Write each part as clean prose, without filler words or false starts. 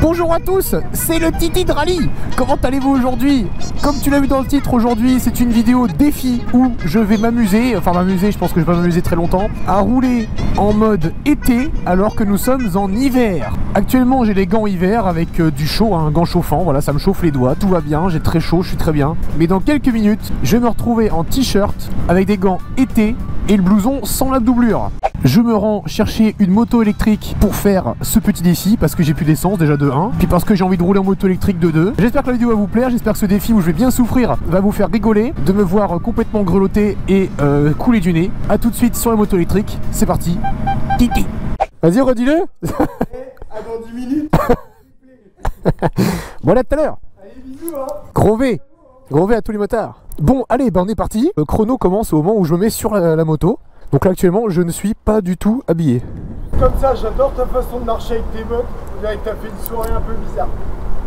Bonjour à tous, c'est le Titi de Rallye. Comment allez-vous aujourd'hui? Comme tu l'as vu dans le titre, aujourd'hui c'est une vidéo défi où je vais m'amuser, enfin m'amuser, je pense que je vais pas m'amuser très longtemps, à rouler en mode été alors que nous sommes en hiver. Actuellement j'ai les gants hiver avec du chaud, un gant chauffant, voilà, ça me chauffe les doigts, tout va bien, j'ai très chaud, je suis très bien. Mais dans quelques minutes, je vais me retrouver en t-shirt avec des gants été et le blouson sans la doublure. Je me rends chercher une moto électrique pour faire ce petit défi parce que j'ai plus d'essence déjà de 1, puis parce que j'ai envie de rouler en moto électrique de 2. J'espère que la vidéo va vous plaire, j'espère que ce défi où je vais bien souffrir va vous faire rigoler, de me voir complètement grelotter et couler du nez. A tout de suite sur la moto électrique, c'est parti. Titi. Vas-y, redis-le. À dans 10 minutes. Voilà, tout à l'heure. Allez, bisous, hein. Gros V. Gros V à tous les motards. Bon, allez, on est parti. Le chrono commence au moment où je me mets sur la moto. Donc là actuellement je ne suis pas du tout habillé. Comme ça, j'adore ta façon de marcher avec tes bottes. On dirait que t'as fait une soirée un peu bizarre.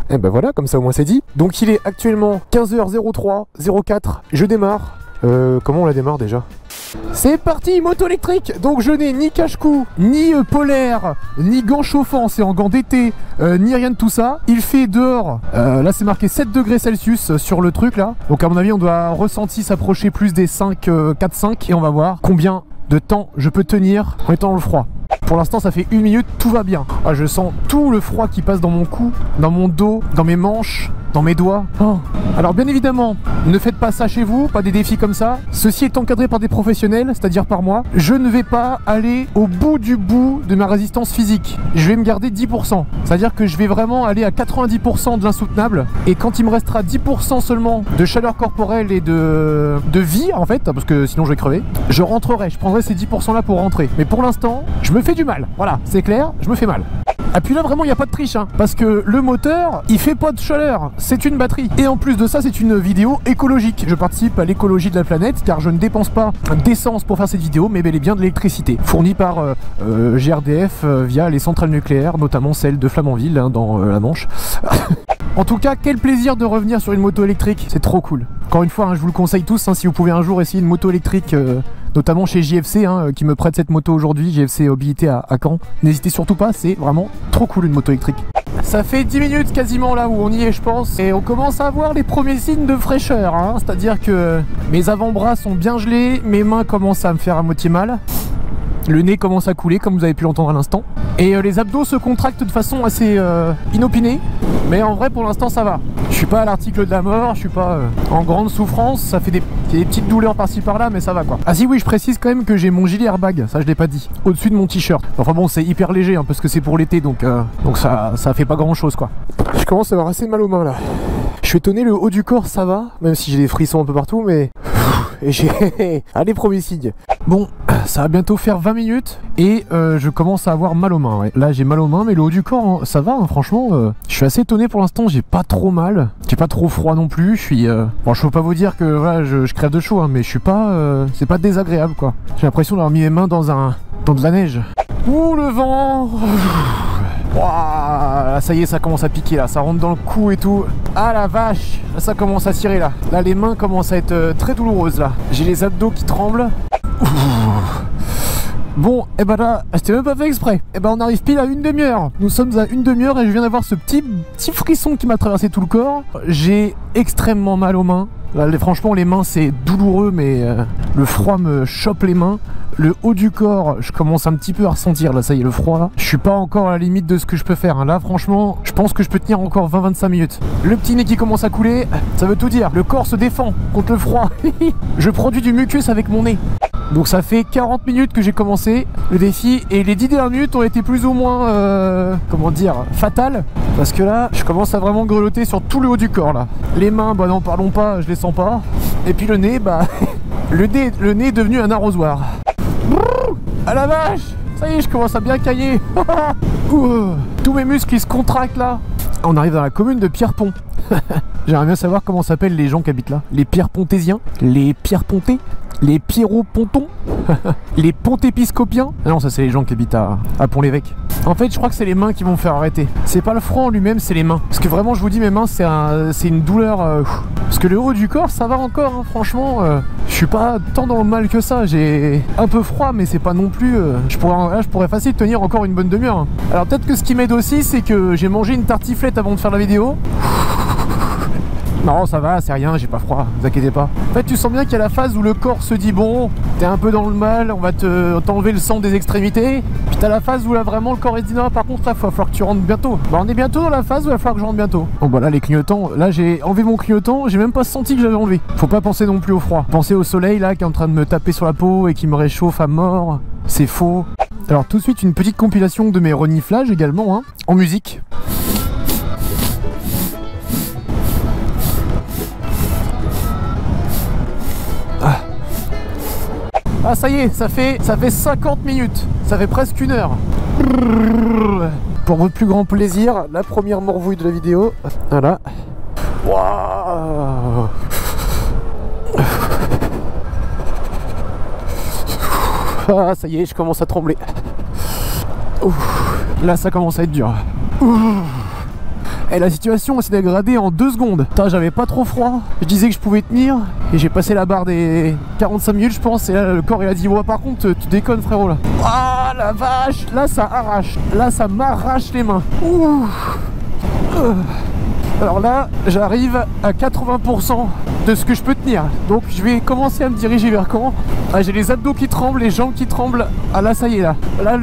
Et ben voilà, comme ça au moins c'est dit. Donc il est actuellement 15h03, 04, je démarre. Comment on la démarre déjà? C'est parti, moto électrique. Donc je n'ai ni cache-cou, ni polaire, ni gants chauffants, c'est en gants d'été, ni rien de tout ça. Il fait dehors, là c'est marqué 7 degrés Celsius sur le truc là. Donc à mon avis on doit ressenti s'approcher plus des 5, 4-5 et on va voir combien de temps je peux tenir en étant dans le froid. Pour l'instant ça fait 1 minute, tout va bien. Ah, je sens tout le froid qui passe dans mon cou, dans mon dos, dans mes manches, dans mes doigts. Oh. Alors bien évidemment, ne faites pas ça chez vous, pas des défis comme ça. Ceci est encadré par des professionnels, c'est-à-dire par moi. Je ne vais pas aller au bout de ma résistance physique. Je vais me garder 10%. C'est-à-dire que je vais vraiment aller à 90% de l'insoutenable. Et quand il me restera 10% seulement de chaleur corporelle et de vie en fait, parce que sinon je vais crever, je rentrerai, je prendrai ces 10% là pour rentrer. Mais pour l'instant, je me fais du mal. Voilà, c'est clair, je me fais mal. Ah puis là vraiment il n'y a pas de triche hein, parce que le moteur il fait pas de chaleur, c'est une batterie. Et en plus de ça c'est une vidéo écologique. Je participe à l'écologie de la planète car je ne dépense pas d'essence pour faire cette vidéo mais bel et bien de l'électricité fournie par GRDF via les centrales nucléaires, notamment celle de Flamanville hein, dans la Manche. En tout cas, quel plaisir de revenir sur une moto électrique, c'est trop cool. Encore une fois, hein, je vous le conseille tous, hein, si vous pouvez un jour essayer une moto électrique, notamment chez JFC, hein, qui me prête cette moto aujourd'hui, JFC Mobilité à Caen. N'hésitez surtout pas, c'est vraiment trop cool une moto électrique. Ça fait 10 minutes quasiment là où on y est je pense, et on commence à avoir les premiers signes de fraîcheur, hein, c'est-à-dire que mes avant-bras sont bien gelés, mes mains commencent à me faire à moitié mal. Le nez commence à couler comme vous avez pu l'entendre à l'instant. Et les abdos se contractent de façon assez inopinée. Mais en vrai pour l'instant ça va. Je suis pas à l'article de la mort, je suis pas en grande souffrance. Ça fait des petites douleurs par-ci par-là mais ça va quoi. Ah si oui, je précise quand même que j'ai mon gilet airbag, ça je l'ai pas dit, au-dessus de mon t-shirt. Enfin bon c'est hyper léger hein, parce que c'est pour l'été donc ça fait pas grand chose quoi. Je commence à avoir assez mal aux mains là. Je suis étonné, le haut du corps ça va, même si j'ai des frissons un peu partout mais... Et j'ai... Allez, premier signe. Bon, ça va bientôt faire 20 minutes et je commence à avoir mal aux mains. Ouais. Là, j'ai mal aux mains, mais le haut du corps, ça va. Hein, franchement, je suis assez étonné pour l'instant. J'ai pas trop mal. J'ai pas trop froid non plus. Je suis... Bon, je peux pas vous dire que voilà, je crève de chaud, hein, mais je suis pas... c'est pas désagréable, quoi. J'ai l'impression d'avoir mis mes mains dans de la neige. Ouh, le vent. Ouah, ça y est, ça commence à piquer là, ça rentre dans le cou et tout. Ah la vache, là, ça commence à tirer là. Là les mains commencent à être très douloureuses là. J'ai les abdos qui tremblent. Ouh. Bon, et ben là, c'était même pas fait exprès. Et ben on arrive pile à une demi-heure. Nous sommes à une demi-heure et je viens d'avoir ce petit frisson qui m'a traversé tout le corps. J'ai extrêmement mal aux mains. Là, franchement les mains c'est douloureux mais le froid me chope les mains. Le haut du corps, je commence un petit peu à ressentir là, ça y est, le froid là. Je suis pas encore à la limite de ce que je peux faire hein. Là franchement, je pense que je peux tenir encore 20-25 minutes. Le petit nez qui commence à couler, ça veut tout dire. Le corps se défend contre le froid. Je produis du mucus avec mon nez. Donc ça fait 40 minutes que j'ai commencé le défi et les 10 dernières minutes ont été plus ou moins, comment dire, fatales. Parce que là, je commence à vraiment grelotter sur tout le haut du corps là. Les mains, bah n'en parlons pas, je les sens pas. Et puis le nez, bah, le nez est devenu un arrosoir. Ah la vache, ça y est, je commence à bien cailler. Tous mes muscles ils se contractent là. On arrive dans la commune de Pierrepont. J'aimerais bien savoir comment s'appellent les gens qui habitent là. Les Pierrepontésiens, les Pierrepontais. Les Pierrot-Pontons. Les Pontépiscopiens. Ah non, ça c'est les gens qui habitent à Pont-l'Évêque. En fait, je crois que c'est les mains qui vont me faire arrêter. C'est pas le front en lui-même, c'est les mains. Parce que vraiment, je vous dis, mes mains, c'est une douleur. Parce que le haut du corps, ça va encore, hein, franchement. Je suis pas tant dans le mal que ça. J'ai un peu froid, mais c'est pas non plus. Je pourrais facile tenir encore une bonne demi-heure. Hein. Alors peut-être que ce qui m'aide aussi, c'est que j'ai mangé une tartiflette avant de faire la vidéo. Non, ça va, c'est rien, j'ai pas froid, vous inquiétez pas. En fait, tu sens bien qu'il y a la phase où le corps se dit bon, t'es un peu dans le mal, on va t'enlever le sang des extrémités. Puis t'as la phase où là vraiment le corps est dit non, par contre là, il va falloir que tu rentres bientôt. Bah, on est bientôt dans la phase où il va falloir que je rentre bientôt. Bon, bah là, les clignotants, là j'ai enlevé mon clignotant, j'ai même pas senti que j'avais enlevé. Faut pas penser non plus au froid. Pensez au soleil là qui est en train de me taper sur la peau et qui me réchauffe à mort. C'est faux. Alors, tout de suite, une petite compilation de mes reniflages également, hein, en musique. Ah ça y est, ça fait 50 minutes, ça fait presque 1 heure. Pour votre plus grand plaisir, la première morvouille de la vidéo. Voilà. Waouh. Ah ça y est, je commence à trembler. Ouf. Là ça commence à être dur. Ouf. Et la situation s'est dégradée en 2 secondes. Putain, j'avais pas trop froid. Je disais que je pouvais tenir. Et j'ai passé la barre des 45 minutes, je pense. Et là, le corps, il a dit, ouais, par contre, tu déconnes, frérot, là. Ah, la vache. Là, ça arrache. Là, ça m'arrache les mains. Ouh. Alors là, j'arrive à 80% de ce que je peux tenir. Donc, je vais commencer à me diriger vers quand. Ah, j'ai les abdos qui tremblent, les jambes qui tremblent. Ah là, ça y est, là. Là,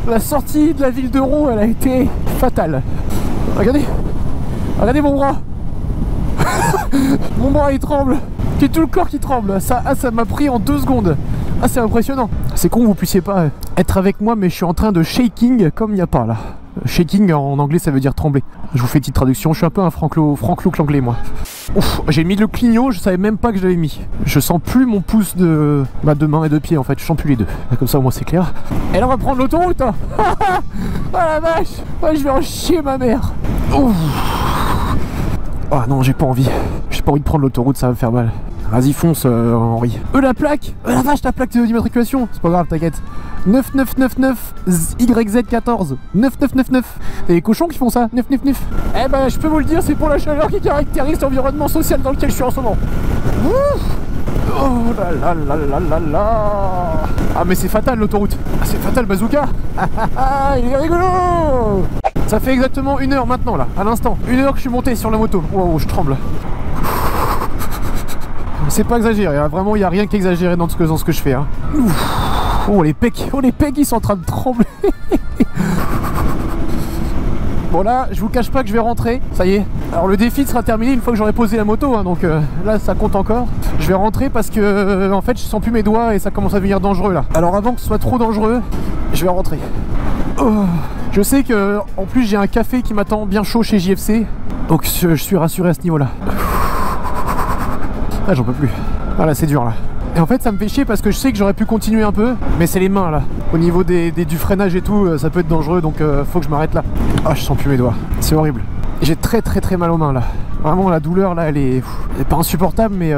la sortie de la ville d'Euro, elle a été fatale. Regardez. Regardez mon bras. Mon bras il tremble. J'ai tout le corps qui tremble. Ça m'a pris en 2 secondes. Ah c'est impressionnant. C'est con que vous puissiez pas être avec moi, mais je suis en train de shaking comme il n'y a pas là. Shaking en anglais ça veut dire trembler. Je vous fais une petite traduction, je suis un peu un franco-anglais moi. Ouf, j'ai mis le clignot, je savais même pas que je l'avais mis. Je sens plus mon pouce de main et de pied en fait, je sens plus les deux. Comme ça au moins c'est clair. Et là on va prendre l'autoroute hein. Ah la vache. Ouais, je vais en chier ma mère. Ouf. Ah non j'ai pas envie. J'ai pas envie de prendre l'autoroute, ça va me faire mal. Vas-y fonce Henri. La plaque. La vache, la plaque d'immatriculation. C'est pas grave, t'inquiète. 9999 YZ14 9999. C'est les cochons qui font ça. 999. Eh ben je peux vous le dire, c'est pour la chaleur qui caractérise l'environnement social dans lequel je suis en ce moment. Ouf. Oh là là là là là là. Ah mais c'est fatal l'autoroute. Ah, c'est fatal bazooka. Il est rigolo. Ça fait exactement 1 heure maintenant là, à l'instant. 1 heure que je suis monté sur la moto. Wow, je tremble. C'est pas exagéré, hein. Vraiment il n'y a rien qu'exagéré dans ce que je fais. Hein. Oh les pecs ils sont en train de trembler. Bon là, je vous cache pas que je vais rentrer, ça y est. Alors le défi sera terminé une fois que j'aurai posé la moto, hein, donc là ça compte encore. Je vais rentrer parce que en fait je sens plus mes doigts et ça commence à devenir dangereux là. Alors avant que ce soit trop dangereux, je vais rentrer. Oh. Je sais que en plus j'ai un café qui m'attend bien chaud chez JFC, donc je suis rassuré à ce niveau là. Ah j'en peux plus. Ah là c'est dur là. Et en fait ça me fait chier parce que je sais que j'aurais pu continuer un peu, mais c'est les mains là. Au niveau du freinage et tout, ça peut être dangereux, donc faut que je m'arrête là. Ah je sens plus mes doigts, c'est horrible. J'ai très mal aux mains là. Vraiment la douleur là elle est pas insupportable mais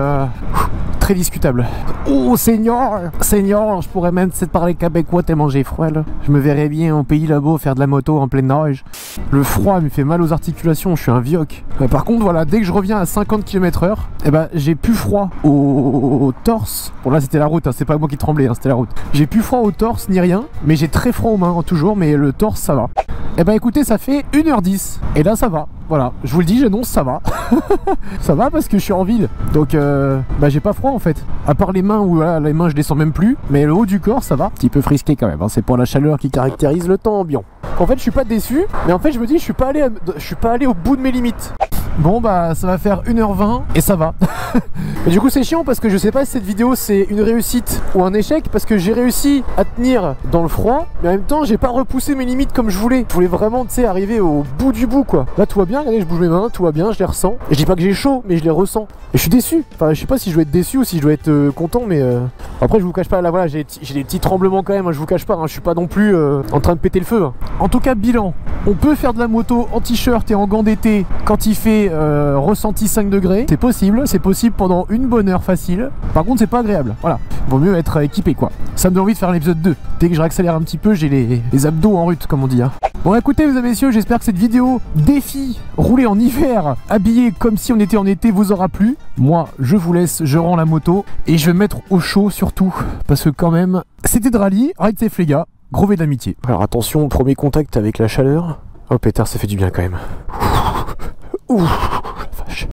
très discutable. Oh Seigneur, je pourrais même parler québécois tellement j'ai froid là. Je me verrais bien au pays là-bas faire de la moto en pleine neige. Le froid me fait mal aux articulations, je suis un vioc. Par contre voilà, dès que je reviens à 50 km/h, eh ben j'ai plus froid au torse. Bon là c'était la route, hein, c'est pas moi qui tremblais, hein, c'était la route. J'ai plus froid au torse ni rien, mais j'ai très froid aux mains toujours, mais le torse ça va. Eh ben écoutez, ça fait 1h10 et là ça va. Voilà, je vous le dis, j'annonce ça va. Ça va parce que je suis en ville. Donc bah j'ai pas froid en fait. À part les mains où voilà, les mains je descends même plus, mais le haut du corps ça va. Un petit peu frisqué quand même, hein. C'est pour la chaleur qui caractérise le temps ambiant. En fait je suis pas déçu, mais en fait je me dis je suis pas allé au bout de mes limites. Bon bah ça va faire 1h20 et ça va. Mais du coup c'est chiant parce que je sais pas si cette vidéo c'est une réussite ou un échec, parce que j'ai réussi à tenir dans le froid, mais en même temps j'ai pas repoussé mes limites comme je voulais. Je voulais vraiment, tu sais, arriver au bout du bout quoi. Là tout va bien, regardez, je bouge mes mains, tout va bien, je les ressens. Et je dis pas que j'ai chaud, mais je les ressens. Et je suis déçu. Enfin je sais pas si je dois être déçu ou si je dois être content, mais après je vous cache pas, là voilà, j'ai des petits tremblements quand même, hein, je vous cache pas, hein, je suis pas non plus en train de péter le feu. Hein. En tout cas bilan, on peut faire de la moto en t-shirt et en gants d'été quand il fait fait ressenti 5 degrés. C'est possible pendant une bonne heure facile. Par contre, c'est pas agréable. Voilà, vaut mieux être équipé quoi. Ça me donne envie de faire l'épisode 2. Dès que je réaccélère un petit peu, j'ai les abdos en rut, comme on dit. Hein. Bon, écoutez, mesdames et messieurs, j'espère que cette vidéo défi rouler en hiver, habillé comme si on était en été, vous aura plu. Moi, je vous laisse, je rends la moto et je vais me mettre au chaud surtout, parce que quand même, c'était de rallye, ride safe les gars, gros V d'amitié. Alors attention, premier contact avec la chaleur. Oh pétard, ça fait du bien quand même. Ouh.